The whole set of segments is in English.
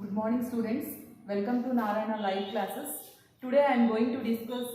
Good morning students, welcome to Narayana live classes. Today I am going to discuss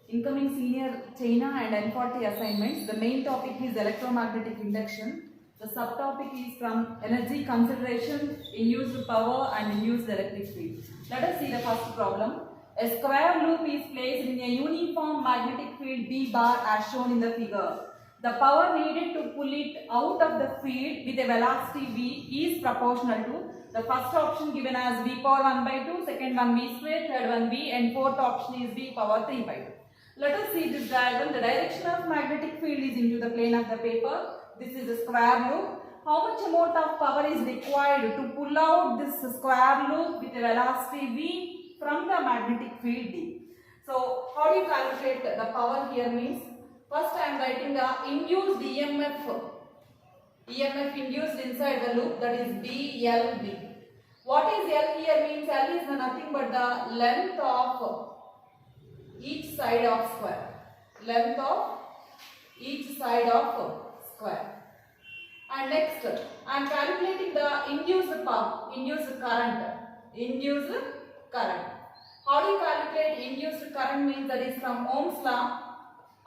incoming senior China and N40 assignments. The main topic is electromagnetic induction. The subtopic is from energy consideration, induced power and induced electric field. Let us see the first problem. A square loop is placed in a uniform magnetic field B bar as shown in the figure. The power needed to pull it out of the field with a velocity v is proportional to the first option given as v power 1 by 2, second one v square, third one v, and fourth option is v power 3 by 2. Let us see this diagram. The direction of magnetic field is into the plane of the paper. This is a square loop. How much amount of power is required to pull out this square loop with a velocity v from the magnetic field D? So, how do you calculate the power here means? First I am writing the induced EMF induced inside the loop, that is BLB. What is L here means? L is nothing but the length of each side of square. Length of each side of square. And next I am calculating the induced power, induced current. How do you calculate induced current means? That is from Ohm's law.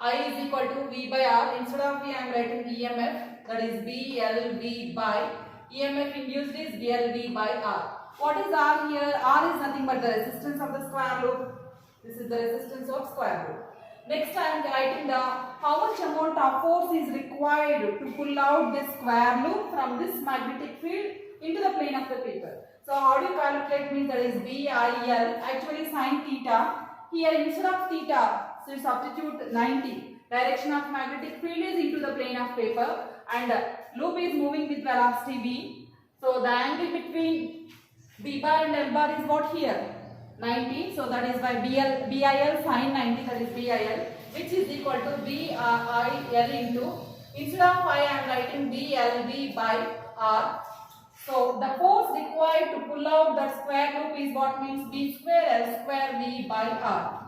I is equal to V by R. Instead of V, I am writing EMF, that is BLV by EMF induced is DLV by R. What is R here? R is nothing but the resistance of the square loop. This is the resistance of square loop. Next, I am writing the how much amount of force is required to pull out this square loop from this magnetic field into the plane of the paper. So, how do you calculate means? That is BIL, actually sin theta. Here instead of theta, so you substitute 90. Direction of magnetic field is into the plane of paper and loop is moving with velocity v. So the angle between B bar and L bar is what here? 90. So that is by BIL sin 90, that is BIL, which is equal to BIL into, instead of I am writing BLV by R. So the force required to pull out that square loop is what means B square L square V by R.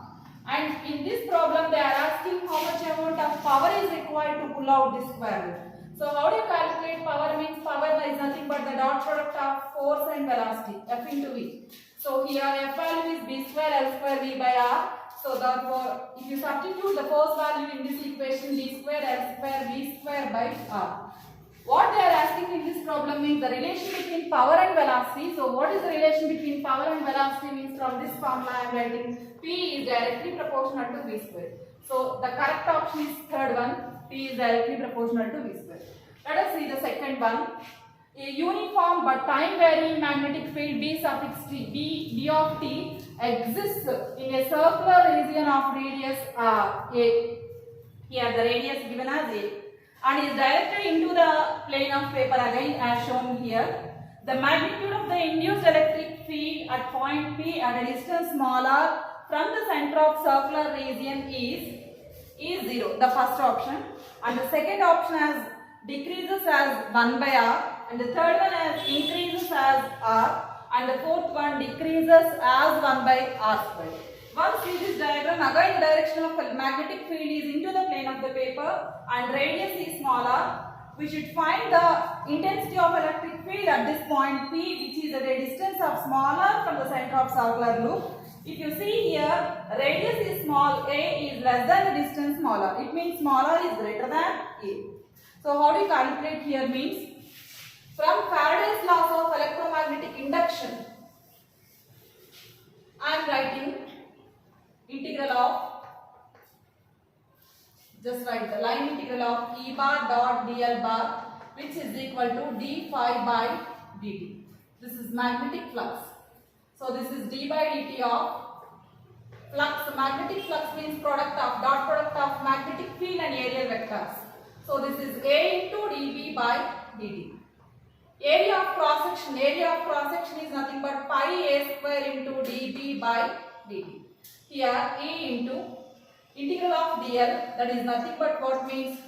And in this problem they are asking how much amount of power is required to pull out this square loop. So how do you calculate power means? Power is nothing but the dot product of force and velocity, F into V. So here F value is B square L square V by R. So therefore if you substitute the force value in this equation, B square L square V square by R. What they are asking in this problem means the relation between power and velocity. So what is the relation between power and velocity means? From this formula I am writing P is directly proportional to V square. So the correct option is third one, P is directly proportional to V square. Let us see the second one. A uniform but time varying magnetic field B suffix T, B of T exists in a circular region of radius A. Here the radius given as A, and is directed into the plane of paper again as shown here. The magnitude of the induced electric field at point P at a distance smaller from the center of circular region is 0, the first option, and the second option as decreases as 1 by R, and the third one as increases as R, and the fourth one decreases as 1 by R square. Once see this diagram, again the direction of the magnetic field is into the plane of the paper and radius is smaller. We should find the intensity of electric field at this point P, which is at a distance of smaller from the center of circular loop. If you see here, radius is small, A is less than the distance smaller. It means smaller is greater than A. So how do you calculate here means? From Faraday's laws of electromagnetic induction, I am writing integral of, just write the line integral of E bar dot dl bar, which is equal to d phi by dt. This is magnetic flux. So this is d by dt of flux. Magnetic flux means product of dot product of magnetic field and areal vectors. So this is A into dV by dt. Area of cross section is nothing but pi A square into dB by dt. Here E into integral of dl, that is nothing but what means?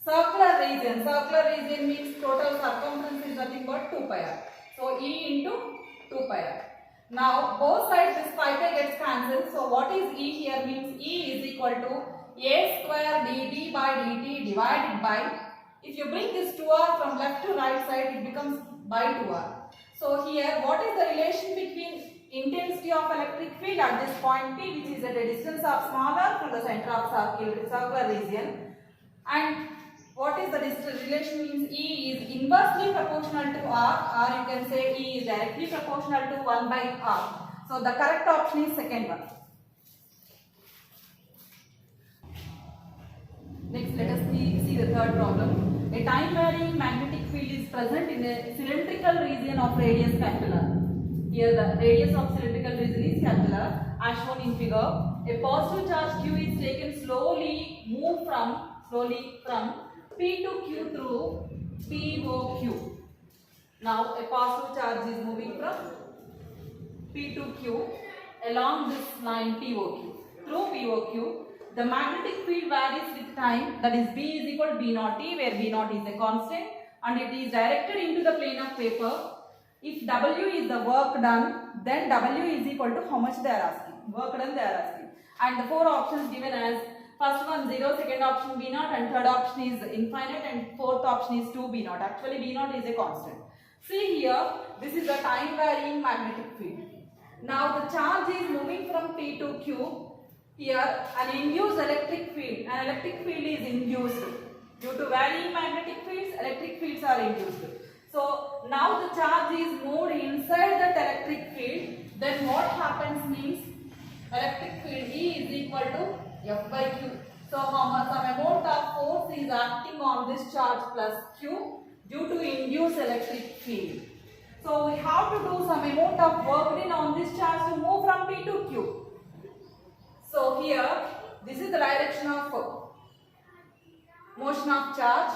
Circular region. Circular region means total circumference is nothing but 2 pi r. So E into 2 pi r. Now both sides this pi gets cancelled. So what is E here means? E is equal to A square dB by dt divided by, if you bring this 2r from left to right side, it becomes by 2r. So here, what is the relation between intensity of electric field at this point P, which is at a distance of smaller from the center of circular region, and what is the relation means E is inversely proportional to R, or you can say E is directly proportional to 1 by R. So the correct option is second one. Next, let us see the third problem. A time varying magnetic field is present in a cylindrical region of radius capital. Here the radius of cylindrical region is capital as shown in figure. A positive charge Q is taken slowly from P to Q through POQ. Now a positive charge is moving from P to Q along this line POQ. Through POQ, the magnetic field varies with time, that is B is equal to B naught T, where B naught is a constant, and it is directed into the plane of paper. If W is the work done, then W is equal to how much they are asking. Work done they are asking. And the four options given as first one 0, second option B naught, and third option is infinite, and fourth option is 2 B naught. Actually B naught is a constant. See here, this is the time varying magnetic field. Now the charge is moving from P to Q. Here an induced electric field. An electric field is induced. Due to varying magnetic fields, electric fields are induced. So now the charge is moved inside that electric field. Then what happens means electric field E is equal to F by Q. So some amount of force is acting on this charge plus Q due to induced electric field. So we have to do some amount of work done on this charge to move from P to Q. So here, this is the direction of motion of charge,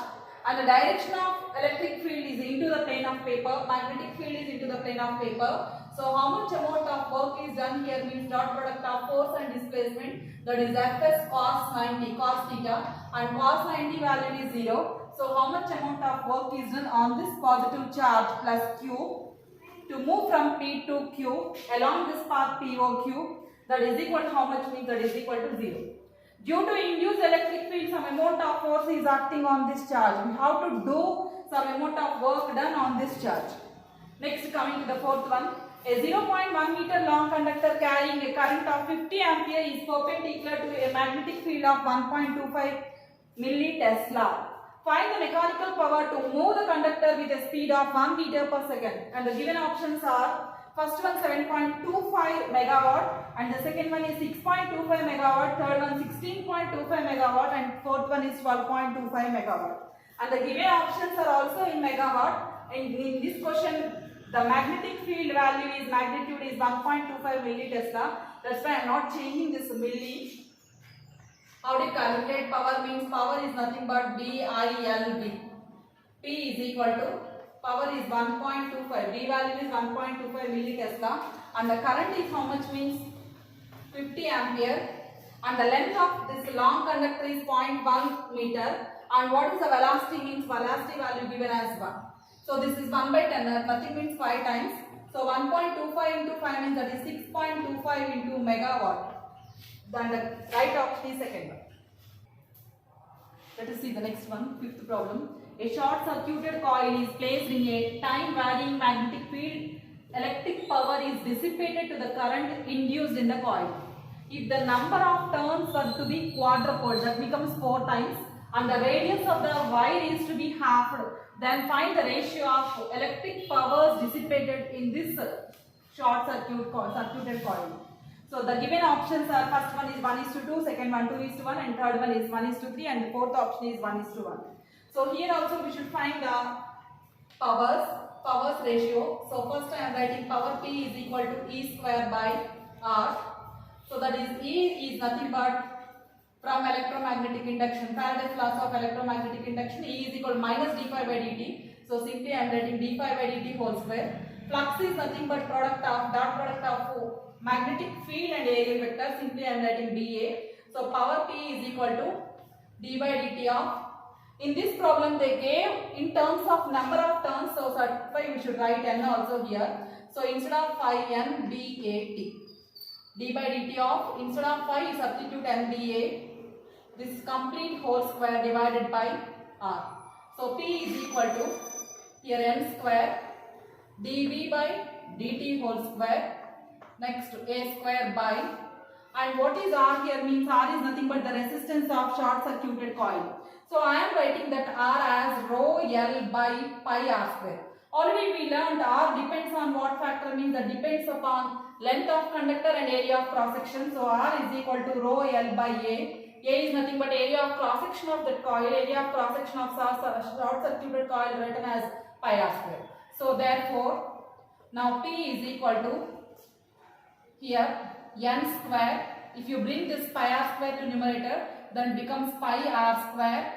and the direction of electric field is into the plane of paper, magnetic field is into the plane of paper. So how much amount of work is done here means dot product of force and displacement, that is Fs cos 90, cos theta, and cos 90 value is 0. So how much amount of work is done on this positive charge plus Q to move from P to Q along this path POQ, that is equal to how much means that is equal to 0. Due to induced electric field, some amount of force is acting on this charge. We have to do some amount of work done on this charge. Next, coming to the fourth one. A 0.1 meter long conductor carrying a current of 50 ampere is perpendicular to a magnetic field of 1.25 millitesla. Find the mechanical power to move the conductor with a speed of 1 meter per second. And the given options are first one 7.25 megawatt, and the second one is 6.25 megawatt, third one 16.25 megawatt, and fourth one is 12.25 megawatt. And the given options are also in megawatt. And in this question, the magnetic field value is magnitude is 1.25 millitesla. That's why I am not changing this milli. How do you calculate power means power is nothing but BILB. P is equal to power is 1.25. B value is 1.25 millitesla, and the current is how much means 50 ampere, and the length of this long conductor is 0.1 meter, and what is the velocity means velocity value given as 1. So this is 1 by 10, nothing means 5 times. So 1.25 into 5 means that is 6.25 into megawatt. Then the right option is second one. Let us see the next one, fifth problem. A short circuited coil is placed in a time varying magnetic field. Electric power is dissipated to the current induced in the coil. If the number of turns are to be quadrupled, that becomes 4 times, and the radius of the wire is to be halved, then find the ratio of electric powers dissipated in this short circuited coil. So the given options are first one is 1:2, second one 2:1, and third one is 1:3, and the fourth option is 1:1. So here also we should find the powers ratio. So first I am writing power P is equal to E square by R. So that is E is nothing but from electromagnetic induction, Faraday's laws of electromagnetic induction, E is equal to minus d phi by dt. So simply I am writing d phi by dt whole square. Flux is nothing but dot product of magnetic field and area vector. Simply I am writing dA. So power P is equal to d by dt of. In this problem they gave in terms of number of turns. So that's why we should write n also here. So instead of phi n dAt. D by dt of, instead of phi you substitute n dA. This complete whole square divided by R. So P is equal to here n square dv by dt whole square. Next a square by, and what is R here means R is nothing but the resistance of short circuited coil. So I am writing that R as rho L by pi R square. Already we learned R depends on what factor means that depends upon length of conductor and area of cross section. So R is equal to rho L by A. A is nothing but area of cross section of that coil, area of cross section of short circuited coil written as pi R square. So therefore now P is equal to here n square. If you bring this pi R square to numerator, then becomes pi R square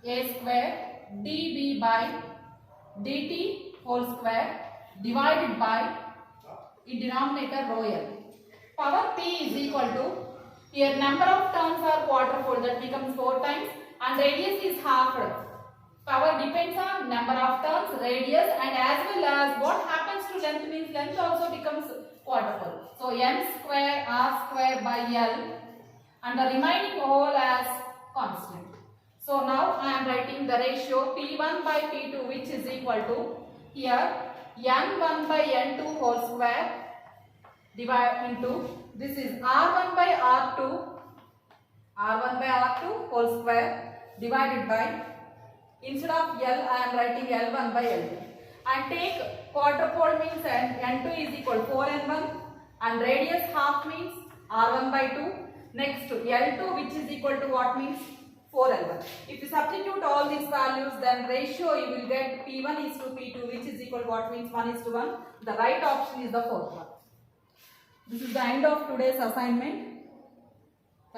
A square dv by dt whole square divided by in denominator rho L. Power P is equal to, here number of turns are quadruple, that becomes 4 times, and radius is half. Power depends on number of turns, radius, and as well as what happens to length means length also becomes quadruple. So n square R square by L, and the remaining whole as constant. So now I am writing the ratio P1 by P2, which is equal to here n1 by n2 whole square divide into, this is R1 by R2 whole square divided by, instead of L I am writing L1 by L2, and take quadrupole means n2 is equal to 4n1 and radius half means R1 by 2. Next L2 which is equal to what means 4L1. If you substitute all these values, then ratio you will get P1 is to P2, which is equal to what means 1 is to 1. The right option is the fourth one. This is the end of today's assignment.